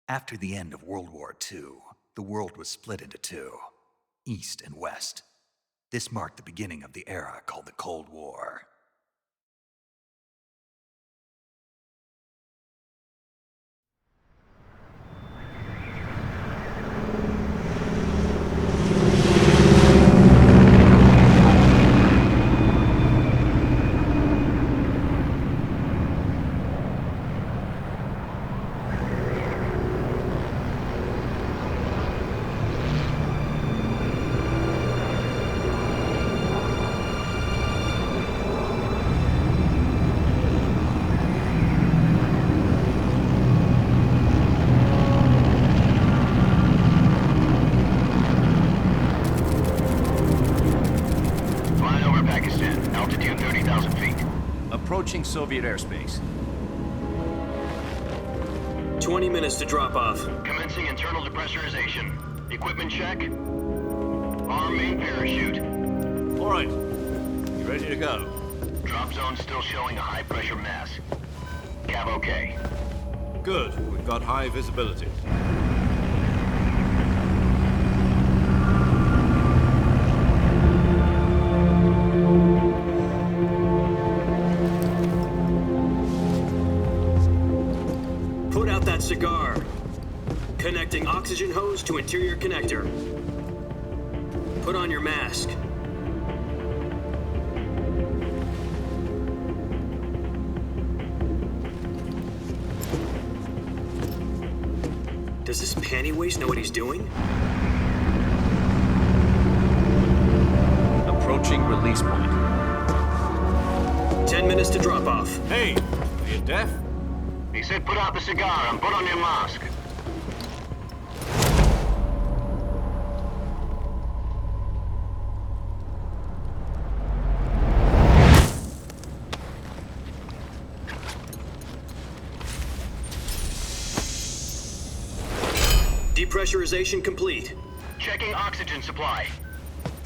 After the end of World War II, the world was split into two, East and West. This marked the beginning of the era called the Cold War. Approaching Soviet airspace. 20 minutes to drop off. Commencing internal depressurization. Equipment check. Arm main parachute. All right. You ready to go? Drop zone still showing a high pressure mass. Cav okay. Good. We've got high visibility. Cigar. Connecting oxygen hose to interior connector. Put on your mask. Does this panty waste know what he's doing? Approaching release point. 10 minutes to drop off. Hey, are you deaf? He said put out the cigar and put on your mask. Depressurization complete. Checking oxygen supply.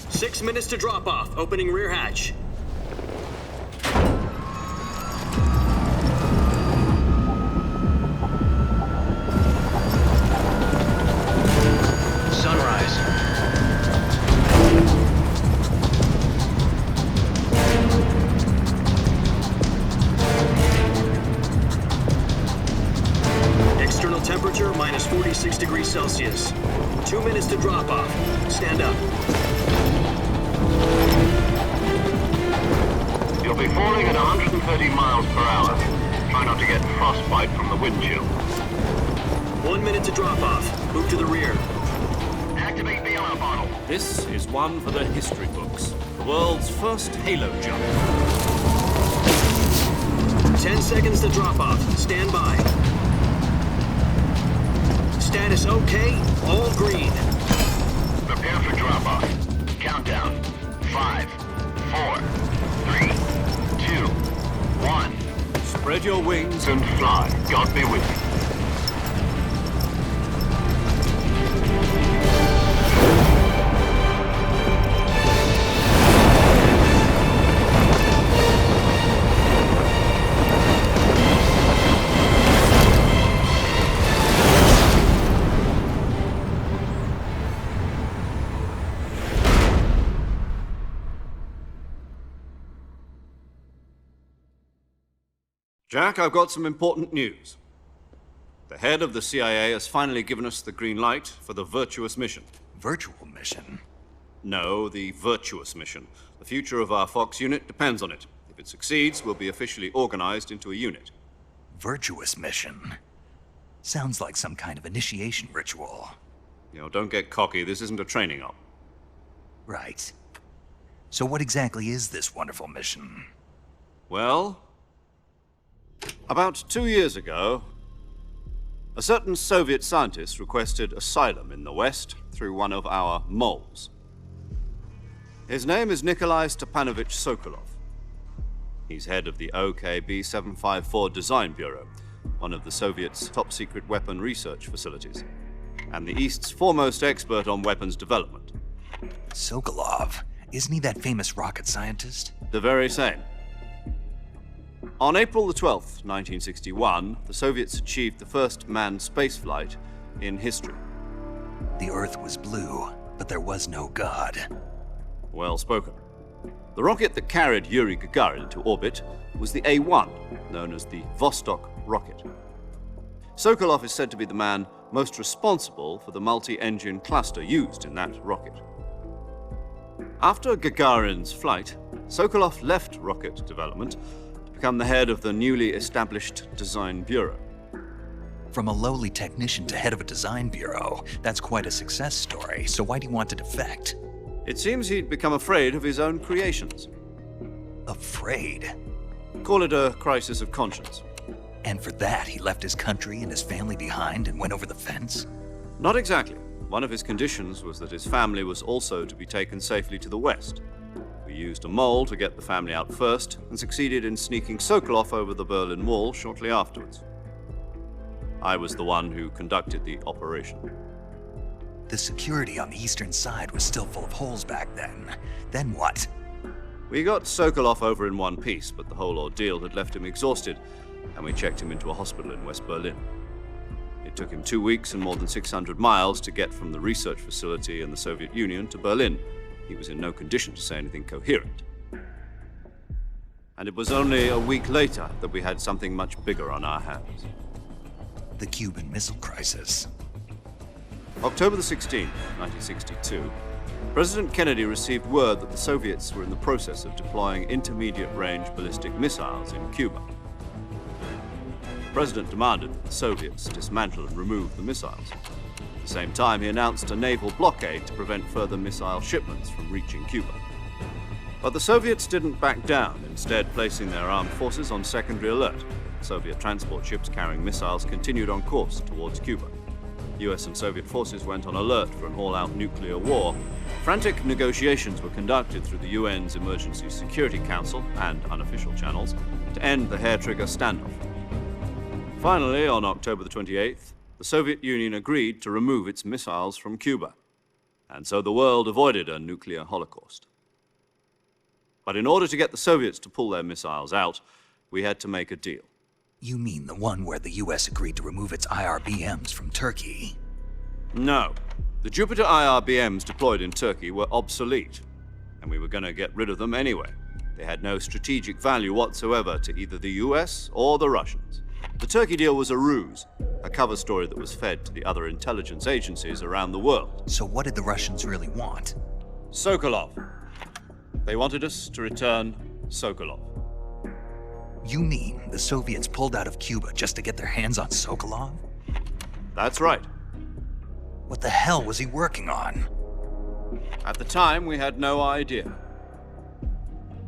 6 minutes to drop off. Opening rear hatch. Temperature minus 46 degrees Celsius. 2 minutes to drop off. Stand up. You'll be falling at 130 miles per hour. Try not to get frostbite from the wind chill. 1 minute to drop off. Move to the rear. Activate the yellow bottle. This is one for the history books. The world's first halo jump. 10 seconds to drop off. Stand by. Status okay, all green. Prepare for drop-off. Countdown. 5, 4, 3, 2, 1. Spread your wings And fly. God be with you. Jack, I've got some important news. The head of the CIA has finally given us the green light for the virtuous mission. Virtual mission? No, the virtuous mission. The future of our Fox unit depends on it. If it succeeds, we'll be officially organized into a unit. Virtuous mission? Sounds like some kind of initiation ritual. You know, don't get cocky. This isn't a training op. Right. So what exactly is this wonderful mission? Well, about 2 years ago, a certain Soviet scientist requested asylum in the West through one of our moles. His name is Nikolai Stepanovich Sokolov. He's head of the OKB 754 Design Bureau, one of the Soviets' top-secret weapon research facilities, and the East's foremost expert on weapons development. Sokolov? Isn't he that famous rocket scientist? The very same. On April the 12th, 1961, the Soviets achieved the first manned spaceflight in history. The Earth was blue, but there was no God. Well spoken. The rocket that carried Yuri Gagarin into orbit was the A-1, known as the Vostok rocket. Sokolov is said to be the man most responsible for the multi-engine cluster used in that rocket. After Gagarin's flight, Sokolov left rocket development to become the head of the newly established Design Bureau. From a lowly technician to head of a design bureau, that's quite a success story, so why'd he want to defect? It seems he'd become afraid of his own creations. Afraid? Call it a crisis of conscience. And for that, he left his country and his family behind and went over the fence? Not exactly. One of his conditions was that his family was also to be taken safely to the west. We used a mole to get the family out first and succeeded in sneaking Sokolov over the Berlin Wall shortly afterwards. I was the one who conducted the operation. The security on the eastern side was still full of holes back then. Then what? We got Sokolov over in one piece, but the whole ordeal had left him exhausted, and we checked him into a hospital in West Berlin. It took him 2 weeks and more than 600 miles to get from the research facility in the Soviet Union to Berlin. He was in no condition to say anything coherent. And it was only a week later that we had something much bigger on our hands. The Cuban Missile Crisis. October the 16th, 1962, President Kennedy received word that the Soviets were in the process of deploying intermediate-range ballistic missiles in Cuba. The President demanded that the Soviets dismantle and remove the missiles. At the same time, he announced a naval blockade to prevent further missile shipments from reaching Cuba. But the Soviets didn't back down, instead placing their armed forces on secondary alert. Soviet transport ships carrying missiles continued on course towards Cuba. US and Soviet forces went on alert for an all-out nuclear war. Frantic negotiations were conducted through the UN's Emergency Security Council and unofficial channels to end the hair-trigger standoff. Finally, on October the 28th, the Soviet Union agreed to remove its missiles from Cuba, and so the world avoided a nuclear holocaust. But in order to get the Soviets to pull their missiles out, we had to make a deal. You mean the one where the US agreed to remove its IRBMs from Turkey? No. The Jupiter IRBMs deployed in Turkey were obsolete, and we were going to get rid of them anyway. They had no strategic value whatsoever to either the US or the Russians. The Turkey deal was a ruse, a cover story that was fed to the other intelligence agencies around the world. So what did the Russians really want? Sokolov. They wanted us to return Sokolov. You mean the Soviets pulled out of Cuba just to get their hands on Sokolov? That's right. What the hell was he working on? At the time, we had no idea.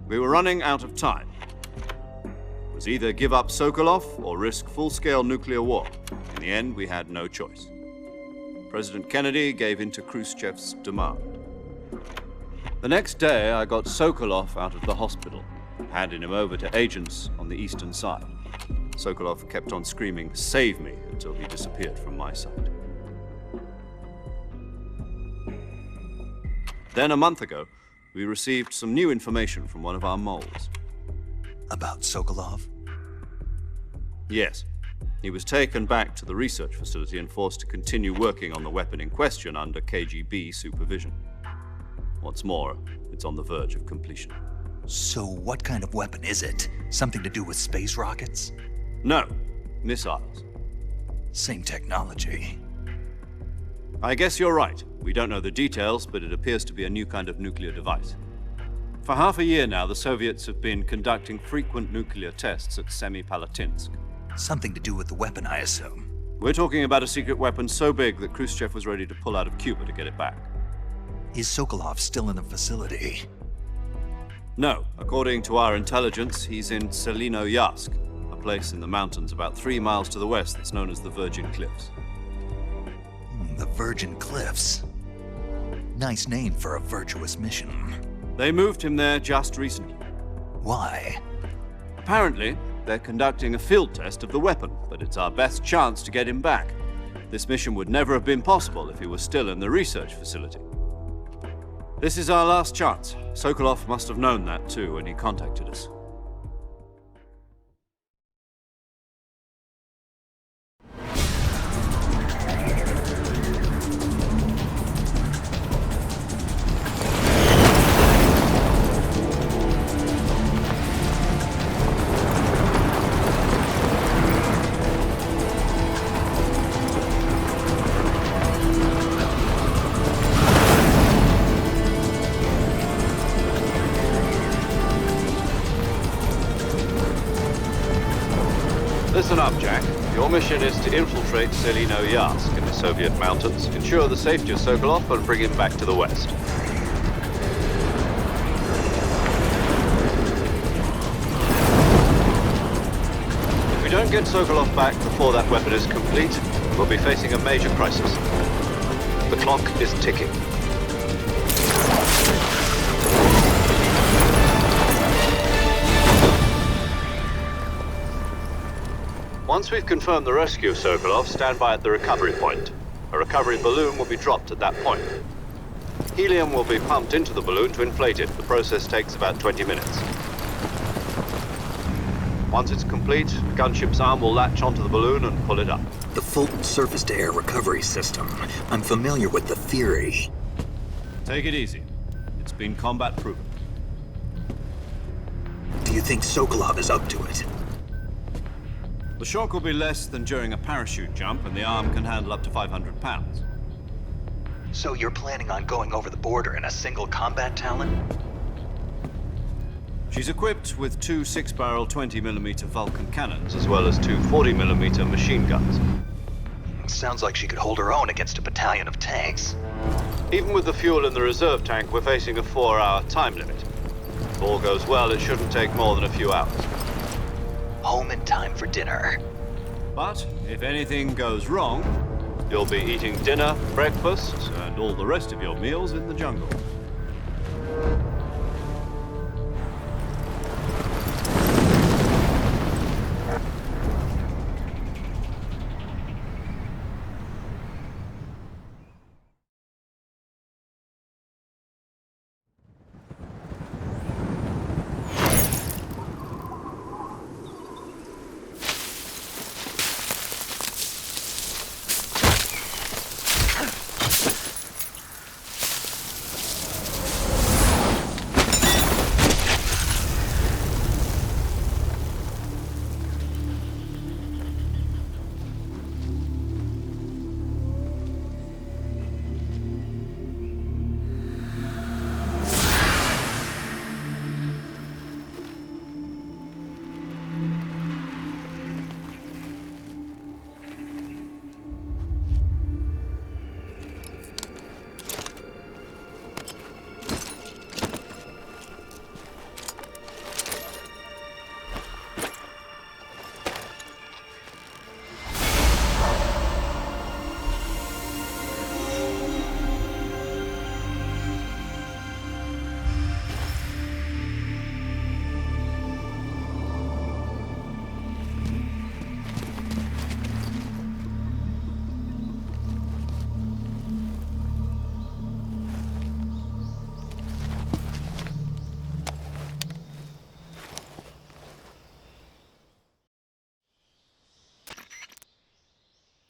We were running out of time. It was either give up Sokolov or risk full-scale nuclear war. In the end, we had no choice. President Kennedy gave in to Khrushchev's demand. The next day, I got Sokolov out of the hospital, handing him over to agents on the eastern side. Sokolov kept on screaming, "Save me," until he disappeared from my sight. Then a month ago, we received some new information from one of our moles. About Sokolov? Yes. He was taken back to the research facility and forced to continue working on the weapon in question under KGB supervision. What's more, it's on the verge of completion. So what kind of weapon is it? Something to do with space rockets? No, missiles. Same technology. I guess you're right. We don't know the details, but it appears to be a new kind of nuclear device. For half a year now, the Soviets have been conducting frequent nuclear tests at Semipalatinsk. Something to do with the weapon, I assume. We're talking about a secret weapon so big that Khrushchev was ready to pull out of Cuba to get it back. Is Sokolov still in the facility? No. According to our intelligence, he's in Selinoyarsk, a place in the mountains about 3 miles to the west that's known as the Virgin Cliffs. The Virgin Cliffs. Nice name for a virtuous mission. They moved him there just recently. Why? Apparently, they're conducting a field test of the weapon, but it's our best chance to get him back. This mission would never have been possible if he was still in the research facility. This is our last chance. Sokolov must have known that too when he contacted us. mission is to infiltrate Selino-Yarsk in the Soviet mountains, ensure the safety of Sokolov, and bring him back to the west. If we don't get Sokolov back before that weapon is complete, we'll be facing a major crisis. The clock is ticking. Once we've confirmed the rescue of Sokolov, stand by at the recovery point. A recovery balloon will be dropped at that point. Helium will be pumped into the balloon to inflate it. The process takes about 20 minutes. Once it's complete, the gunship's arm will latch onto the balloon and pull it up. The Fulton surface-to-air recovery system. I'm familiar with the theory. Take it easy. It's been combat proven. Do you think Sokolov is up to it? The shock will be less than during a parachute jump, and the arm can handle up to 500 pounds. So you're planning on going over the border in a single combat Talon? She's equipped with two 6-barrel 20mm Vulcan cannons, as well as two 40mm machine guns. Sounds like she could hold her own against a battalion of tanks. Even with the fuel in the reserve tank, we're facing a 4-hour time limit. If all goes well, it shouldn't take more than a few hours. Home in time for dinner. But if anything goes wrong, you'll be eating dinner, breakfast, and all the rest of your meals in the jungle.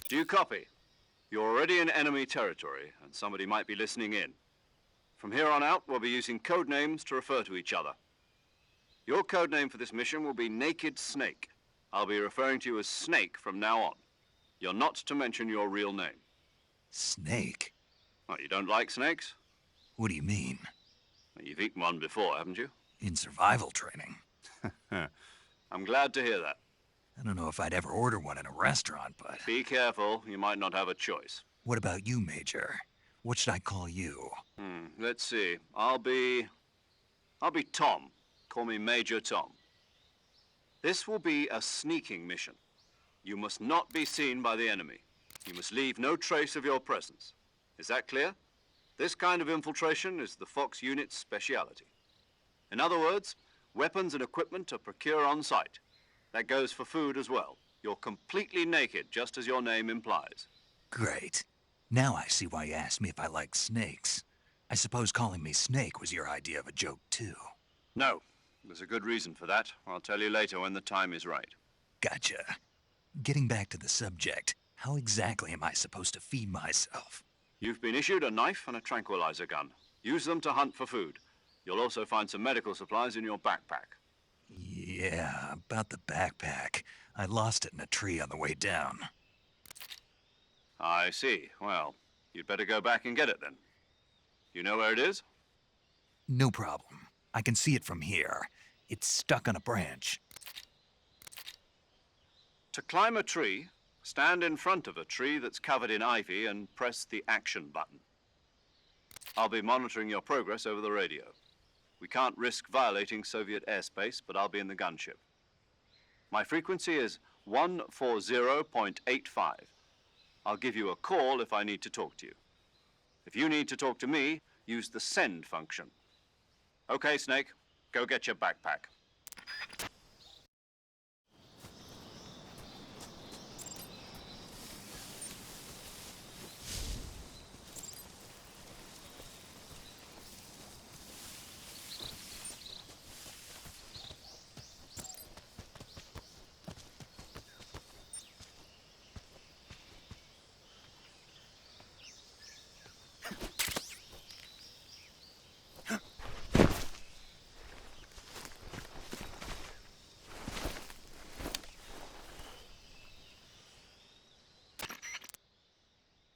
Do you copy? You're already in enemy territory, and somebody might be listening in. From here on out, we'll be using code names to refer to each other. Your code name for this mission will be Naked Snake. I'll be referring to you as Snake from now on. You're not to mention your real name. Snake? Oh, you don't like snakes? What do you mean? Well, you've eaten one before, haven't you? In survival training. I'm glad to hear that. I don't know if I'd ever order one in a restaurant, but... Be careful, you might not have a choice. What about you, Major? What should I call you? Let's see. I'll be Tom. Call me Major Tom. This will be a sneaking mission. You must not be seen by the enemy. You must leave no trace of your presence. Is that clear? This kind of infiltration is the Fox unit's speciality. In other words, weapons and equipment are procured on site. That goes for food as well. You're completely naked, just as your name implies. Great. Now I see why you asked me if I like snakes. I suppose calling me Snake was your idea of a joke, too. No. There's a good reason for that. I'll tell you later when the time is right. Gotcha. Getting back to the subject, how exactly am I supposed to feed myself? You've been issued a knife and a tranquilizer gun. Use them to hunt for food. You'll also find some medical supplies in your backpack. Yeah, about the backpack. I lost it in a tree on the way down. I see. Well, you'd better go back and get it then. You know where it is? No problem. I can see it from here. It's stuck on a branch. To climb a tree, Stand in front of a tree that's covered in ivy and press the action button. I'll be monitoring your progress over the radio. We can't risk violating Soviet airspace, but I'll be in the gunship. My frequency is 140.85. I'll give you a call if I need to talk to you. If you need to talk to me, use the send function. Okay, Snake, go get your backpack.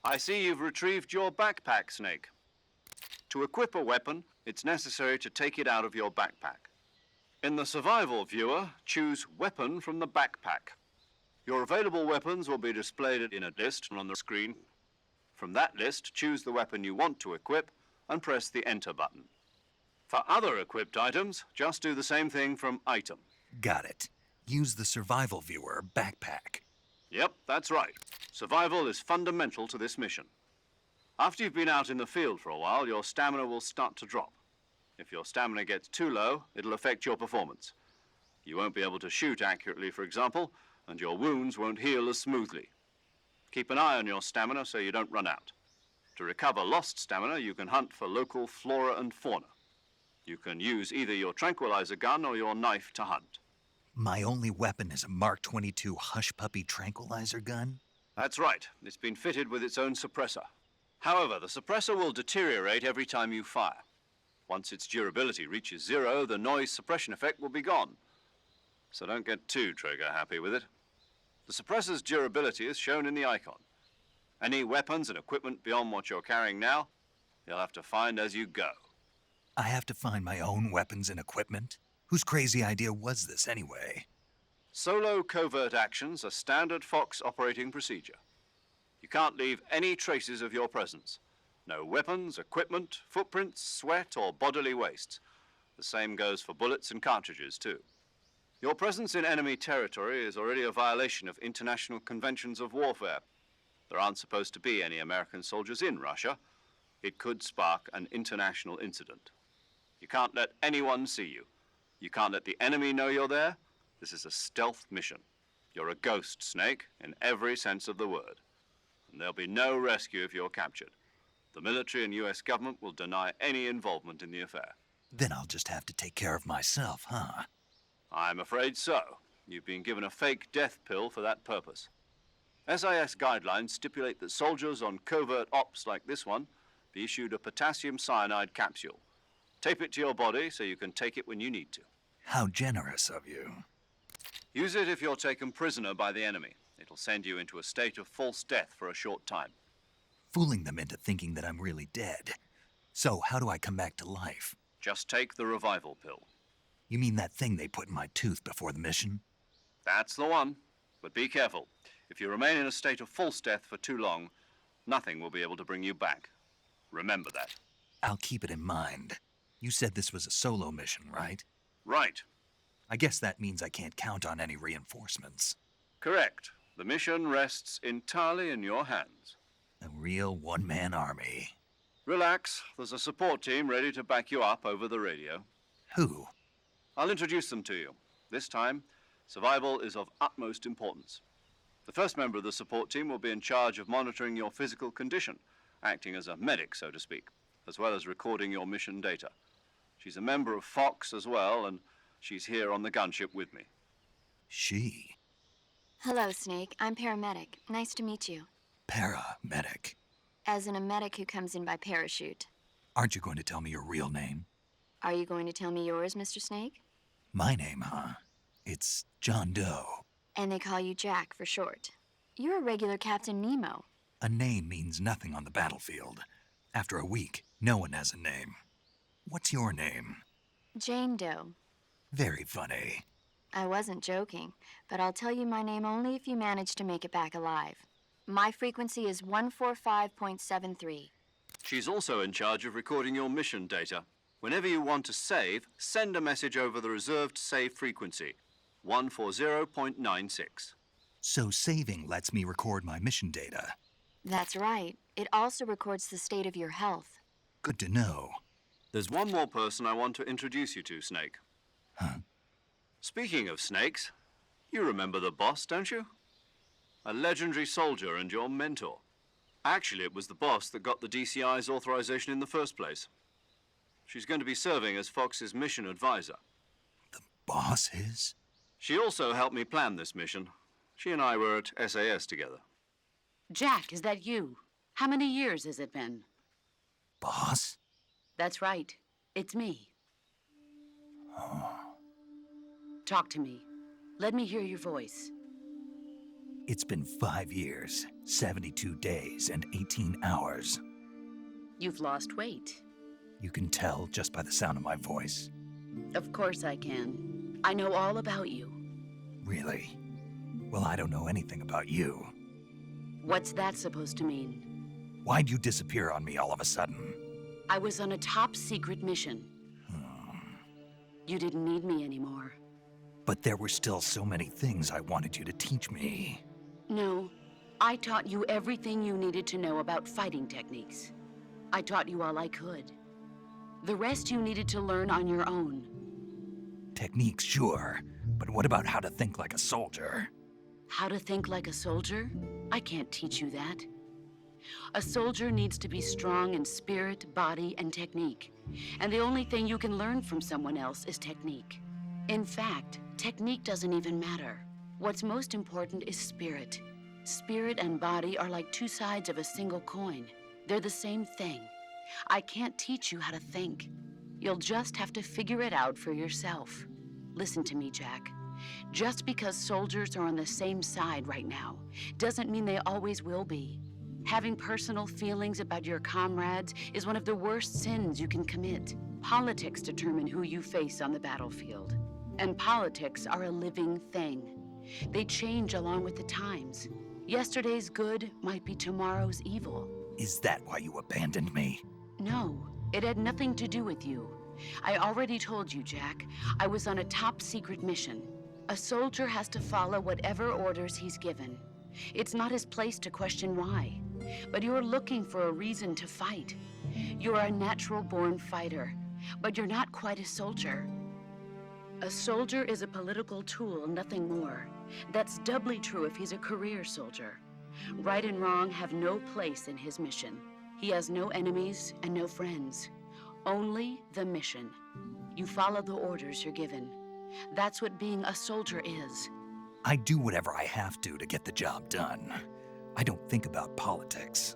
I see you've retrieved your backpack, Snake. To equip a weapon, it's necessary to take it out of your backpack. In the survival viewer, choose Weapon from the backpack. Your available weapons will be displayed in a list on the screen. From that list, choose the weapon you want to equip and press the Enter button. For other equipped items, just do the same thing from Item. Got it. Use the survival viewer backpack. Yep, that's right. Survival is fundamental to this mission. After you've been out in the field for a while, your stamina will start to drop. If your stamina gets too low, it'll affect your performance. You won't be able to shoot accurately, for example, and your wounds won't heal as smoothly. Keep an eye on your stamina so you don't run out. To recover lost stamina, you can hunt for local flora and fauna. You can use either your tranquilizer gun or your knife to hunt. My only weapon is a Mark 22 Hush Puppy tranquilizer gun? That's right. It's been fitted with its own suppressor. However, the suppressor will deteriorate every time you fire. Once its durability reaches 0, the noise suppression effect will be gone. So don't get too trigger-happy with it. The suppressor's durability is shown in the icon. Any weapons and equipment beyond what you're carrying now, you'll have to find as you go. I have to find my own weapons and equipment? Whose crazy idea was this, anyway? Solo covert actions are standard Fox operating procedure. You can't leave any traces of your presence. No weapons, equipment, footprints, sweat, or bodily wastes. The same goes for bullets and cartridges, too. Your presence in enemy territory is already a violation of international conventions of warfare. There aren't supposed to be any American soldiers in Russia. It could spark an international incident. You can't let anyone see you. You can't let the enemy know you're there. This is a stealth mission. You're a ghost, Snake, in every sense of the word. And there'll be no rescue if you're captured. The military and US government will deny any involvement in the affair. Then I'll just have to take care of myself, huh? I'm afraid so. You've been given a fake death pill for that purpose. SIS guidelines stipulate that soldiers on covert ops like this one be issued a potassium cyanide capsule. Tape it to your body so you can take it when you need to. How generous of you. Use it if you're taken prisoner by the enemy. It'll send you into a state of false death for a short time. Fooling them into thinking that I'm really dead. So how do I come back to life? Just take the revival pill. You mean that thing they put in my tooth before the mission? That's the one. But be careful. If you remain in a state of false death for too long, nothing will be able to bring you back. Remember that. I'll keep it in mind. You said this was a solo mission, right? Right. I guess that means I can't count on any reinforcements. Correct. The mission rests entirely in your hands. A real one-man army. Relax. There's a support team ready to back you up over the radio. Who? I'll introduce them to you. This time, survival is of utmost importance. The first member of the support team will be in charge of monitoring your physical condition, acting as a medic, so to speak, as well as recording your mission data. She's a member of Fox as well, and she's here on the gunship with me. She? Hello, Snake. I'm paramedic. Nice to meet you. Paramedic. As in a medic who comes in by parachute. Aren't you going to tell me your real name? Are you going to tell me yours, Mr. Snake? My name, huh? It's John Doe. And they call you Jack for short. You're a regular Captain Nemo. A name means nothing on the battlefield. After a week, no one has a name. What's your name? Jane Doe. Very funny. I wasn't joking, but I'll tell you my name only if you manage to make it back alive. My frequency is 145.73. She's also in charge of recording your mission data. Whenever you want to save, send a message over the reserved save frequency, 140.96. So saving lets me record my mission data. That's right. It also records the state of your health. Good to know. There's one more person I want to introduce you to, Snake. Huh? Speaking of snakes, you remember the boss, don't you? A legendary soldier and your mentor. Actually, it was the boss that got the DCI's authorization in the first place. She's going to be serving as Fox's mission advisor. The boss is? She also helped me plan this mission. She and I were at SAS together. Jack, is that you? How many years has it been? Boss? That's right. It's me. Talk to me. Let me hear your voice. It's been 5 years, 72 days, and 18 hours. You've lost weight. You can tell just by the sound of my voice. Of course I can. I know all about you. Really? Well, I don't know anything about you. What's that supposed to mean? Why'd you disappear on me all of a sudden? I was on a top-secret mission. You didn't need me anymore. But there were still so many things I wanted you to teach me. No, I taught you everything you needed to know about fighting techniques. I taught you all I could. The rest you needed to learn on your own. Techniques, sure. But what about how to think like a soldier? How to think like a soldier? I can't teach you that. A soldier needs to be strong in spirit, body, and technique. And the only thing you can learn from someone else is technique. In fact, technique doesn't even matter. What's most important is spirit. Spirit and body are like two sides of a single coin. They're the same thing. I can't teach you how to think. You'll just have to figure it out for yourself. Listen to me, Jack. Just because soldiers are on the same side right now doesn't mean they always will be. Having personal feelings about your comrades is one of the worst sins you can commit. Politics determine who you face on the battlefield. And politics are a living thing. They change along with the times. Yesterday's good might be tomorrow's evil. Is that why you abandoned me? No, it had nothing to do with you. I already told you, Jack. I was on a top-secret mission. A soldier has to follow whatever orders he's given. It's not his place to question why. But you're looking for a reason to fight. You're a natural-born fighter, but you're not quite a soldier. A soldier is a political tool, nothing more. That's doubly true if he's a career soldier. Right and wrong have no place in his mission. He has no enemies and no friends. Only the mission. You follow the orders you're given. That's what being a soldier is. I do whatever I have to get the job done. I don't think about politics.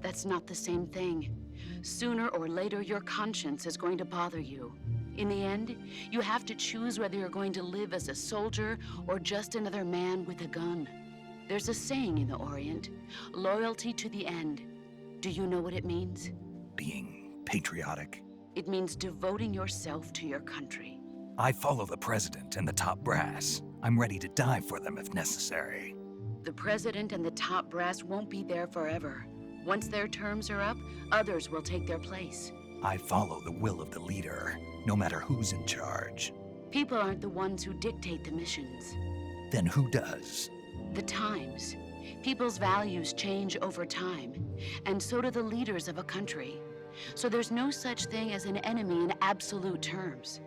That's not the same thing. Sooner or later, your conscience is going to bother you. In the end, you have to choose whether you're going to live as a soldier or just another man with a gun. There's a saying in the Orient, loyalty to the end. Do you know what it means? Being patriotic. It means devoting yourself to your country. I follow the president and the top brass. I'm ready to die for them if necessary. The president and the top brass won't be there forever. Once their terms are up, others will take their place. I follow the will of the leader, no matter who's in charge. People aren't the ones who dictate the missions. Then who does? The times. People's values change over time, and so do the leaders of a country. So there's no such thing as an enemy in absolute terms.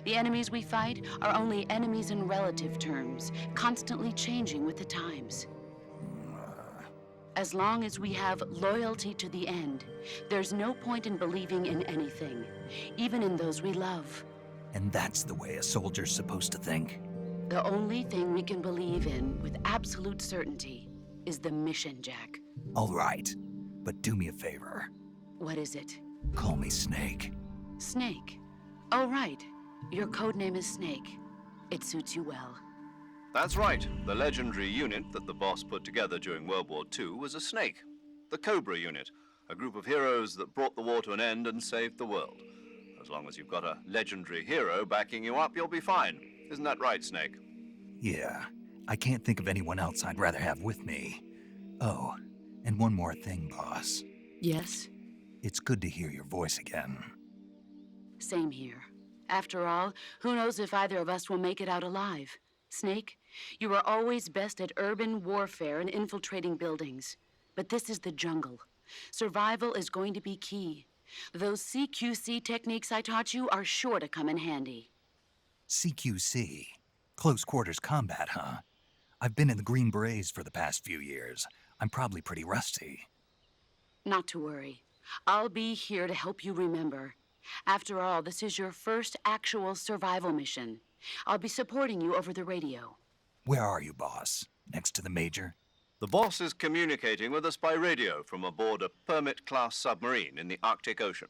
The enemies we fight are only enemies in relative terms, constantly changing with the times. As long as we have loyalty to the end, there's no point in believing in anything, even in those we love. And that's the way a soldier's supposed to think? The only thing we can believe in with absolute certainty is the mission, Jack. All right, but do me a favor. What is it? Call me Snake. Snake. Oh, right. Your codename is Snake. It suits you well. That's right. The legendary unit that the boss put together during World War II was a snake. The Cobra unit, a group of heroes that brought the war to an end and saved the world. As long as you've got a legendary hero backing you up, you'll be fine. Isn't that right, Snake? Yeah, I can't think of anyone else I'd rather have with me. Oh, and one more thing, boss. Yes? It's good to hear your voice again. Same here. After all, who knows if either of us will make it out alive? Snake, you are always best at urban warfare and infiltrating buildings. But this is the jungle. Survival is going to be key. Those CQC techniques I taught you are sure to come in handy. CQC? Close quarters combat, huh? I've been in the Green Berets for the past few years. I'm probably pretty rusty. Not to worry. I'll be here to help you remember. After all, this is your first actual survival mission. I'll be supporting you over the radio. Where are you, boss? Next to the Major? The boss is communicating with us by radio from aboard a Permit-class submarine in the Arctic Ocean.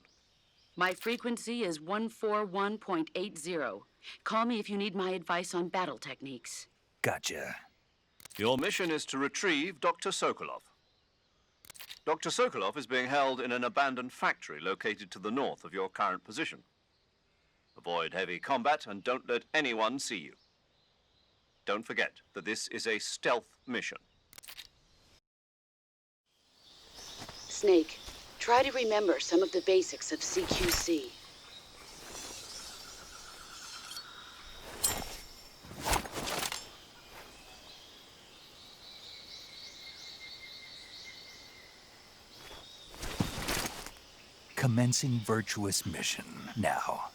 My frequency is 141.80. Call me if you need my advice on battle techniques. Gotcha. Your mission is to retrieve Dr. Sokolov. Dr. Sokolov is being held in an abandoned factory located to the north of your current position. Avoid heavy combat and don't let anyone see you. Don't forget that this is a stealth mission. Snake, try to remember some of the basics of CQC. Commencing virtuous mission. Now,